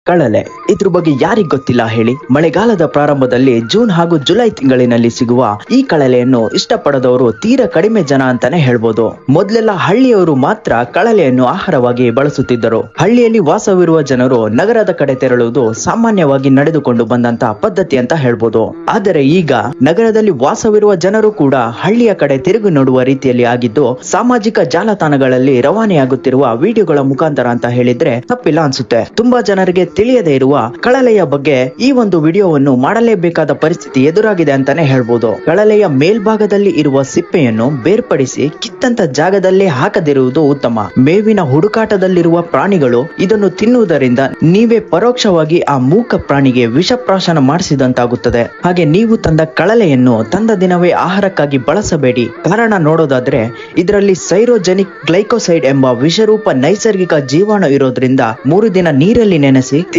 ಕಳಲೆ ಇದ್ರ ಬಗ್ಗೆ ಯಾರಿಗ್ ಗೊತ್ತಿಲ್ಲ ಹೇಳಿ. ಮಳೆಗಾಲದ ಪ್ರಾರಂಭದಲ್ಲಿ ಜೂನ್ ಹಾಗೂ ಜುಲೈ ತಿಂಗಳಿನಲ್ಲಿ ಸಿಗುವ ಈ ಕಳಲೆಯನ್ನು ಇಷ್ಟಪಡದವರು ತೀರಾ ಕಡಿಮೆ ಜನ ಅಂತಾನೆ ಹೇಳ್ಬೋದು. ಮೊದಲೆಲ್ಲ ಹಳ್ಳಿಯವರು ಮಾತ್ರ ಕಳಲೆಯನ್ನು ಆಹಾರವಾಗಿ ಬಳಸುತ್ತಿದ್ದರು. ಹಳ್ಳಿಯಲ್ಲಿ ವಾಸವಿರುವ ಜನರು ನಗರದ ಕಡೆ ತೆರಳುವುದು ಸಾಮಾನ್ಯವಾಗಿ ನಡೆದುಕೊಂಡು ಬಂದಂತ ಪದ್ಧತಿ ಅಂತ ಹೇಳ್ಬೋದು. ಆದರೆ ಈಗ ನಗರದಲ್ಲಿ ವಾಸವಿರುವ ಜನರು ಕೂಡ ಹಳ್ಳಿಯ ಕಡೆ ತಿರುಗಿ ನೋಡುವ ರೀತಿಯಲ್ಲಿ ಆಗಿದ್ದು, ಸಾಮಾಜಿಕ ಜಾಲತಾಣಗಳಲ್ಲಿ ರವಾನೆಯಾಗುತ್ತಿರುವ ವಿಡಿಯೋಗಳ ಮುಖಾಂತರ ಅಂತ ಹೇಳಿದ್ರೆ ತಪ್ಪಿಲ್ಲ ಅನ್ಸುತ್ತೆ. ತುಂಬಾ ಜನರಿಗೆ ತಿಳಿಯದೇ ಇರುವ ಕಳಲೆಯ ಬಗ್ಗೆ ಈ ಒಂದು ವಿಡಿಯೋವನ್ನು ಮಾಡಲೇಬೇಕಾದ ಪರಿಸ್ಥಿತಿ ಎದುರಾಗಿದೆ ಅಂತಾನೆ ಹೇಳ್ಬೋದು. ಕಳಲೆಯ ಮೇಲ್ಭಾಗದಲ್ಲಿ ಇರುವ ಸಿಪ್ಪೆಯನ್ನು ಬೇರ್ಪಡಿಸಿ ಕಿತ್ತಂತ ಜಾಗದಲ್ಲೇ ಹಾಕದಿರುವುದು ಉತ್ತಮ. ಮೇವಿನ ಹುಡುಕಾಟದಲ್ಲಿರುವ ಪ್ರಾಣಿಗಳು ಇದನ್ನು ತಿನ್ನುವುದರಿಂದ ನೀವೇ ಪರೋಕ್ಷವಾಗಿ ಆ ಮೂಕ ಪ್ರಾಣಿಗೆ ವಿಷಪ್ರಾಶನ ಮಾಡಿಸಿದಂತಾಗುತ್ತದೆ. ಹಾಗೆ ನೀವು ತಂದ ಕಳಲೆಯನ್ನು ತಂದ ದಿನವೇ ಆಹಾರಕ್ಕಾಗಿ ಬಳಸಬೇಡಿ. ಕಾರಣ ನೋಡೋದಾದ್ರೆ ಇದರಲ್ಲಿ ಸೈರೋಜೆನಿಕ್ ಗ್ಲೈಕೋಸೈಡ್ ಎಂಬ ವಿಷರೂಪ ನೈಸರ್ಗಿಕ ಜೀವಾಣು ಇರೋದ್ರಿಂದ 3 ದಿನ ನೀರಲ್ಲಿ ನೆನೆಸಿ